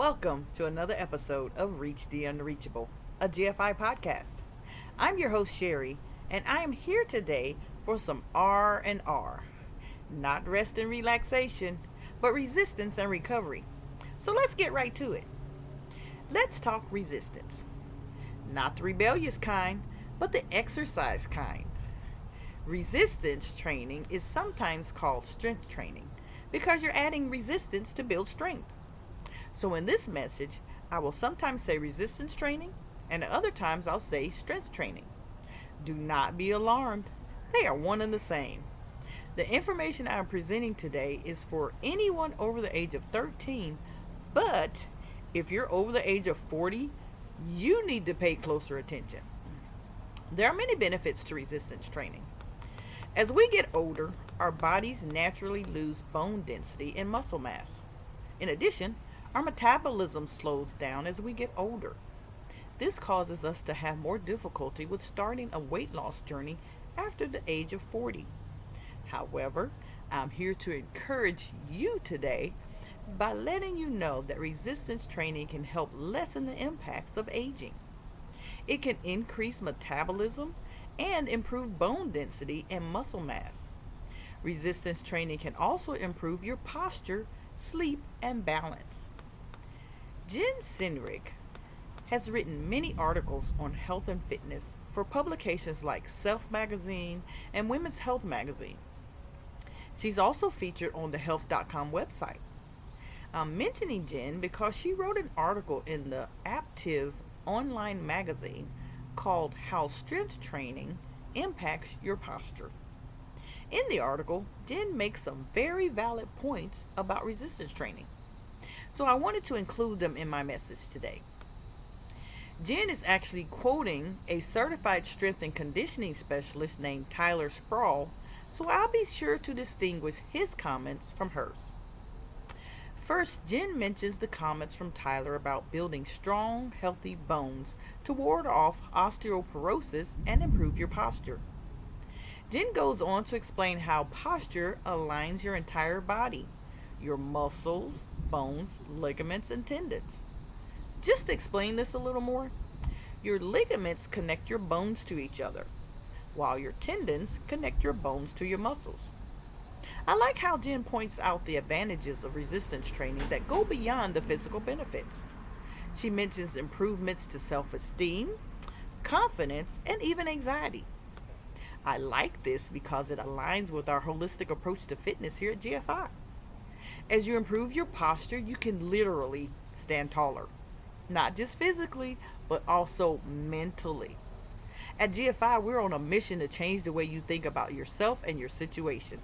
Welcome to another episode of Reach the Unreachable, a GFI podcast. I'm your host Sherry, and I am here today for some R&R. Not rest and relaxation, but resistance and recovery. So let's get right to it. Let's talk resistance. Not the rebellious kind, but the exercise kind. Resistance training is sometimes called strength training because you're adding resistance to build strength. So in this message, I will sometimes say resistance training, and at other times I'll say strength training. Do not be alarmed. They are one and the same. The information I'm presenting today is for anyone over the age of 13, but if you're over the age of 40, you need to pay closer attention. There are many benefits to resistance training. As we get older, our bodies naturally lose bone density and muscle mass. In addition, our metabolism slows down as we get older. This causes us to have more difficulty with starting a weight loss journey after the age of 40. However, I'm here to encourage you today by letting you know that resistance training can help lessen the impacts of aging. It can increase metabolism and improve bone density and muscle mass. Resistance training can also improve your posture, sleep, and balance. Jen Senrick has written many articles on health and fitness for publications like Self Magazine and Women's Health Magazine. She's also featured on the health.com website. I'm mentioning Jen because she wrote an article in the Aptiv online magazine called How Strength Training Impacts Your Posture. In the article, Jen makes some very valid points about resistance training. So I wanted to include them in my message today. Jen is actually quoting a certified strength and conditioning specialist named Tyler Sproul, so I'll be sure to distinguish his comments from hers. First, Jen mentions the comments from Tyler about building strong, healthy bones to ward off osteoporosis and improve your posture. Jen goes on to explain how posture aligns your entire body, your muscles, bones, ligaments, and tendons. Just to explain this a little more, your ligaments connect your bones to each other, while your tendons connect your bones to your muscles. I like how Jen points out the advantages of resistance training that go beyond the physical benefits. She mentions improvements to self-esteem, confidence, and even anxiety. I like this because it aligns with our holistic approach to fitness here at GFI. As you improve your posture, you can literally stand taller. Not just physically, but also mentally. At GFI, we're on a mission to change the way you think about yourself and your situation.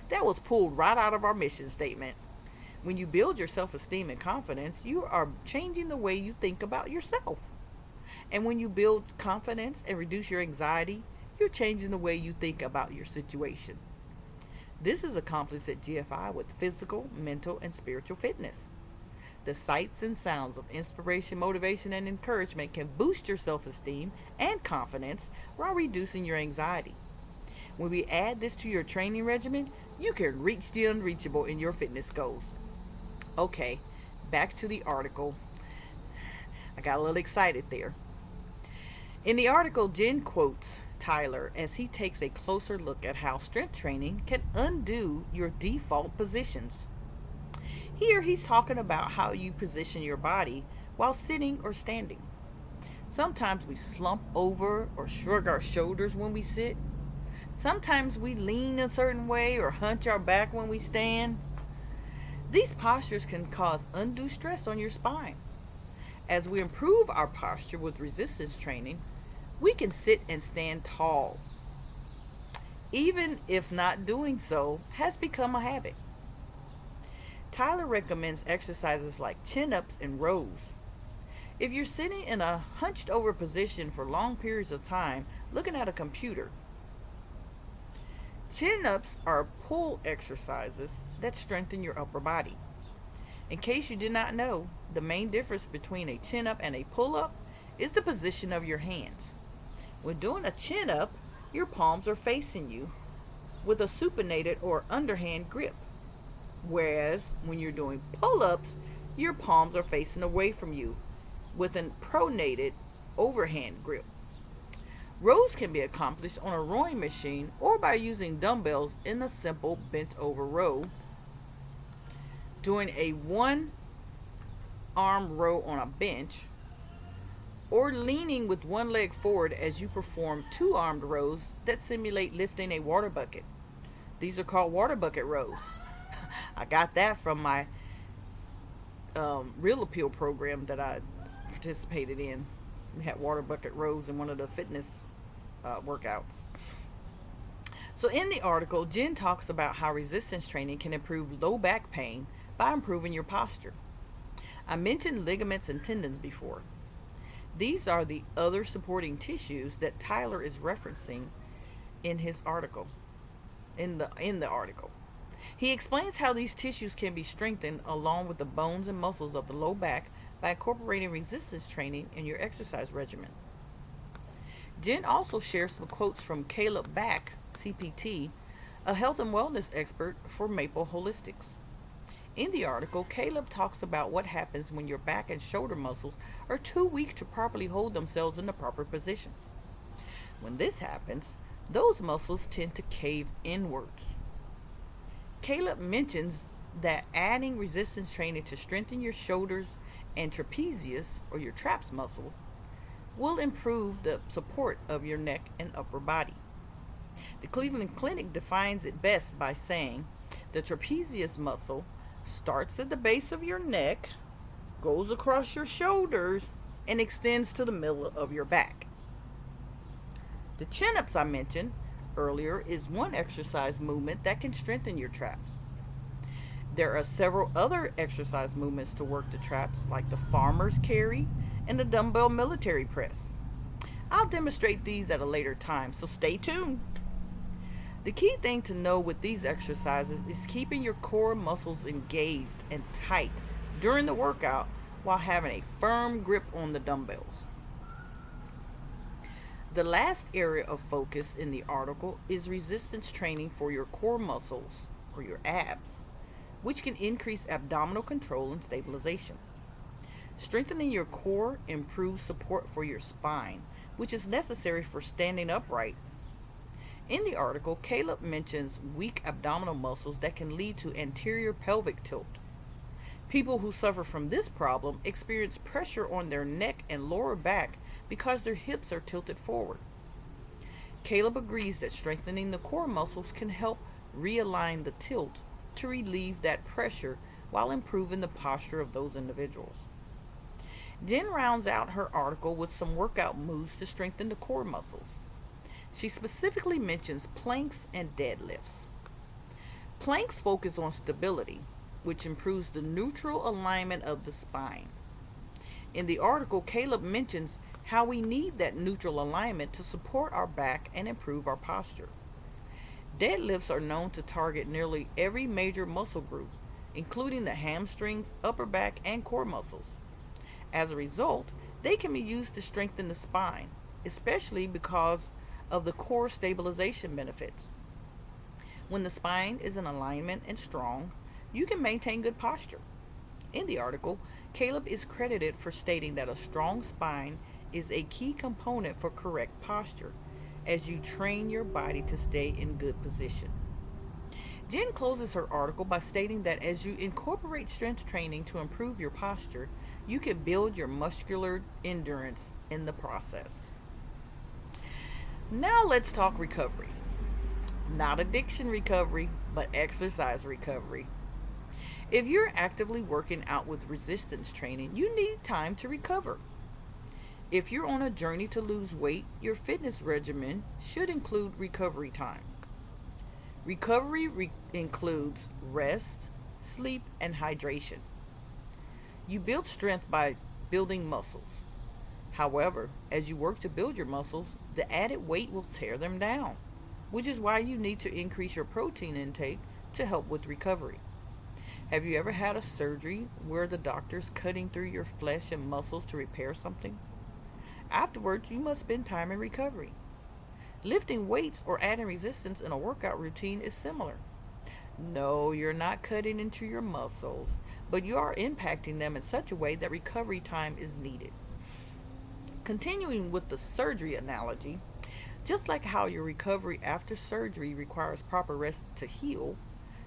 That was pulled right out of our mission statement. When you build your self-esteem and confidence, you are changing the way you think about yourself. And when you build confidence and reduce your anxiety, you're changing the way you think about your situation. This is accomplished at GFI with physical, mental, and spiritual fitness. The sights and sounds of inspiration, motivation, and encouragement can boost your self-esteem and confidence while reducing your anxiety. When we add this to your training regimen, you can reach the unreachable in your fitness goals. Okay, back to the article. I got a little excited there. In the article, Jen quotes Tyler as he takes a closer look at how strength training can undo your default positions. Here he's talking about how you position your body while sitting or standing. Sometimes we slump over or shrug our shoulders when we sit. Sometimes we lean a certain way or hunch our back when we stand. These postures can cause undue stress on your spine. As we improve our posture with resistance training, we can sit and stand tall, even if not doing so has become a habit. Tyler recommends exercises like chin-ups and rows. If you're sitting in a hunched over position for long periods of time looking at a computer, chin-ups are pull exercises that strengthen your upper body. In case you did not know, the main difference between a chin-up and a pull-up is the position of your hands. When doing a chin-up, your palms are facing you with a supinated or underhand grip. Whereas when you're doing pull-ups, your palms are facing away from you with an pronated overhand grip. Rows can be accomplished on a rowing machine or by using dumbbells in a simple bent over row. Doing a one arm row on a bench, or leaning with one leg forward as you perform two armed rows that simulate lifting a water bucket. These are called water bucket rows. I got that from my Real Appeal program that I participated in. We had water bucket rows in one of the fitness workouts. So in the article, Jen talks about how resistance training can improve low back pain by improving your posture. I mentioned ligaments and tendons before. These are the other supporting tissues that Tyler is referencing in his article. In the article, he explains how these tissues can be strengthened along with the bones and muscles of the low back by incorporating resistance training in your exercise regimen. Jen also shares some quotes from Caleb Back, CPT, a health and wellness expert for Maple Holistics. In the article, Caleb talks about what happens when your back and shoulder muscles are too weak to properly hold themselves in the proper position. When this happens, those muscles tend to cave inwards. Caleb mentions that adding resistance training to strengthen your shoulders and trapezius, or your traps muscle, will improve the support of your neck and upper body. The Cleveland Clinic defines it best by saying the trapezius muscle starts at the base of your neck, goes across your shoulders, and extends to the middle of your back. The chin-ups I mentioned earlier is one exercise movement that can strengthen your traps. There are several other exercise movements to work the traps, like the farmer's carry and the dumbbell military press. I'll demonstrate these at a later time, so stay tuned. The key thing to know with these exercises is keeping your core muscles engaged and tight during the workout while having a firm grip on the dumbbells. The last area of focus in the article is resistance training for your core muscles, or your abs, which can increase abdominal control and stabilization. Strengthening your core improves support for your spine, which is necessary for standing upright. In the article, Caleb mentions weak abdominal muscles that can lead to anterior pelvic tilt. People who suffer from this problem experience pressure on their neck and lower back because their hips are tilted forward. Caleb agrees that strengthening the core muscles can help realign the tilt to relieve that pressure while improving the posture of those individuals. Jen rounds out her article with some workout moves to strengthen the core muscles. She specifically mentions planks and deadlifts. Planks focus on stability, which improves the neutral alignment of the spine. In the article, Caleb mentions how we need that neutral alignment to support our back and improve our posture. Deadlifts are known to target nearly every major muscle group, including the hamstrings, upper back, and core muscles. As a result, they can be used to strengthen the spine, especially because of the core stabilization benefits. When the spine is in alignment and strong, you can maintain good posture. In the article, Caleb is credited for stating that a strong spine is a key component for correct posture as you train your body to stay in good position. Jen closes her article by stating that as you incorporate strength training to improve your posture, you can build your muscular endurance in the process. Now let's talk recovery. Not addiction recovery, but exercise recovery. If you're actively working out with resistance training, you need time to recover. If you're on a journey to lose weight, your fitness regimen should include recovery time. Recovery includes rest, sleep, and hydration. You build strength by building muscles. However, as you work to build your muscles, the added weight will tear them down, which is why you need to increase your protein intake to help with recovery. Have you ever had a surgery where the doctor's cutting through your flesh and muscles to repair something? Afterwards, you must spend time in recovery. Lifting weights or adding resistance in a workout routine is similar. No, you're not cutting into your muscles, but you are impacting them in such a way that recovery time is needed. Continuing with the surgery analogy, just like how your recovery after surgery requires proper rest to heal,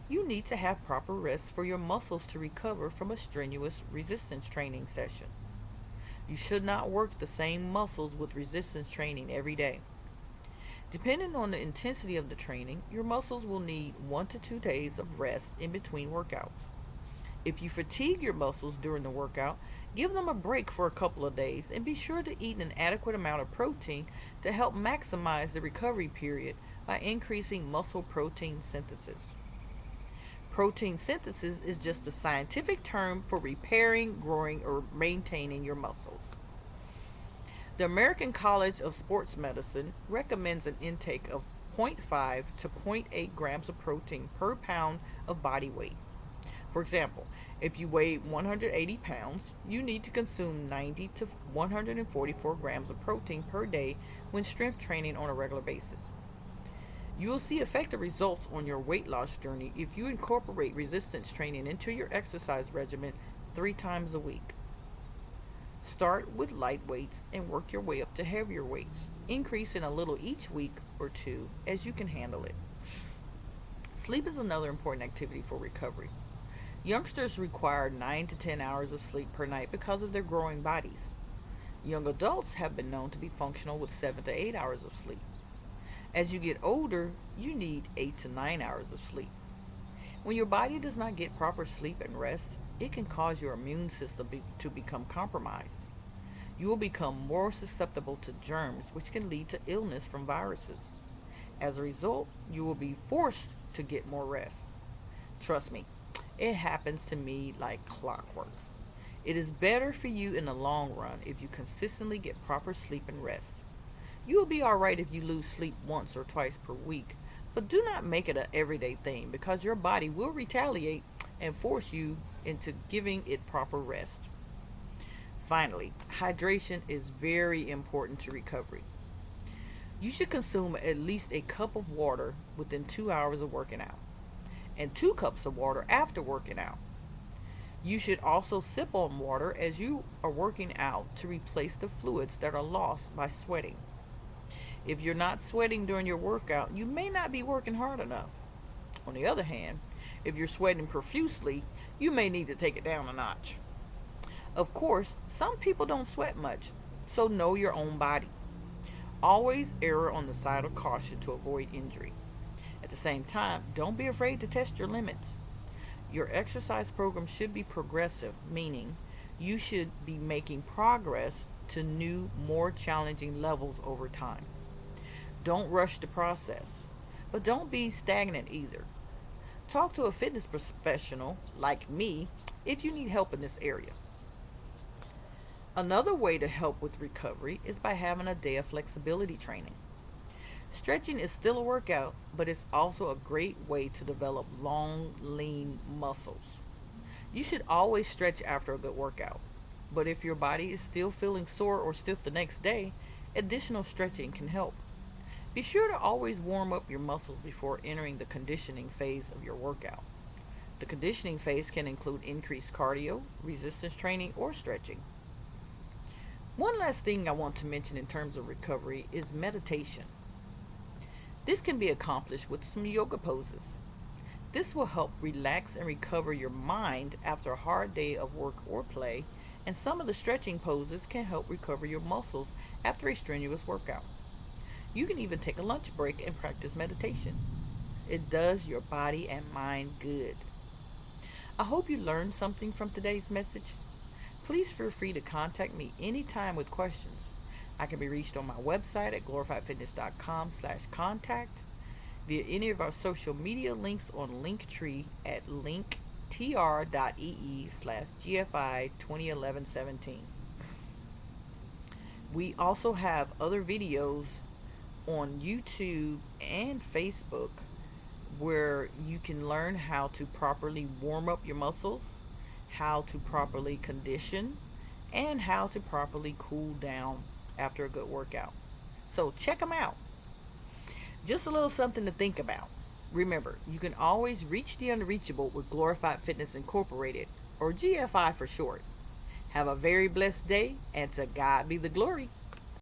you need to have proper rest for your muscles to recover from a strenuous resistance training session. You should not work the same muscles with resistance training every day. Depending on the intensity of the training, your muscles will need 1 to 2 days of rest in between workouts. If you fatigue your muscles during the workout, give them a break for a couple of days and be sure to eat an adequate amount of protein to help maximize the recovery period by increasing muscle protein synthesis. Protein synthesis is just a scientific term for repairing, growing, or maintaining your muscles. The American College of Sports Medicine recommends an intake of zero point 0.5 to zero point 0.8 grams of protein per pound of body weight. For example, if you weigh 180 pounds, you need to consume 90 to 144 grams of protein per day when strength training on a regular basis. You will see effective results on your weight loss journey if you incorporate resistance training into your exercise regimen 3 times a week. Start with light weights and work your way up to heavier weights, increasing a little each week or two as you can handle it. Sleep is another important activity for recovery. Youngsters require 9 to 10 hours of sleep per night because of their growing bodies. Young adults have been known to be functional with 7 to 8 hours of sleep. As you get older, you need 8 to 9 hours of sleep. When your body does not get proper sleep and rest, it can cause your immune system to become compromised. You will become more susceptible to germs, which can lead to illness from viruses. As a result, you will be forced to get more rest. Trust me, it happens to me like clockwork. It is better for you in the long run if you consistently get proper sleep and rest. You will be alright if you lose sleep once or twice per week, but do not make it an everyday thing because your body will retaliate and force you into giving it proper rest. Finally, hydration is very important to recovery. You should consume at least a cup of water within 2 hours of working out, and 2 cups of water after working out. You should also sip on water as you are working out to replace the fluids that are lost by sweating. If you're not sweating during your workout, you may not be working hard enough. On the other hand, if you're sweating profusely, you may need to take it down a notch. Of course, some people don't sweat much, so know your own body. Always err on the side of caution to avoid injury. At the same time, don't be afraid to test your limits. Your exercise program should be progressive, meaning you should be making progress to new, more challenging levels over time. Don't rush the process, but don't be stagnant either. Talk to a fitness professional like me if you need help in this area. Another way to help with recovery is by having a day of flexibility training. Stretching is still a workout, but it's also a great way to develop long, lean muscles. You should always stretch after a good workout, but if your body is still feeling sore or stiff the next day, additional stretching can help. Be sure to always warm up your muscles before entering the conditioning phase of your workout. The conditioning phase can include increased cardio, resistance training, or stretching. One last thing I want to mention in terms of recovery is meditation. This can be accomplished with some yoga poses. This will help relax and recover your mind after a hard day of work or play, and some of the stretching poses can help recover your muscles after a strenuous workout. You can even take a lunch break and practice meditation. It does your body and mind good. I hope you learned something from today's message. Please feel free to contact me anytime with questions. I can be reached on my website at glorifiedfitness.com/contact, via any of our social media links on Linktree at linktr.ee/GFI 2011-17. We also have other videos on YouTube and Facebook where you can learn how to properly warm up your muscles, how to properly condition, and how to properly cool down after a good workout. So check them out. Just a little something to think about. Remember, you can always reach the unreachable with Glorified Fitness Incorporated, or GFI for short. Have a very blessed day, and to God be the glory.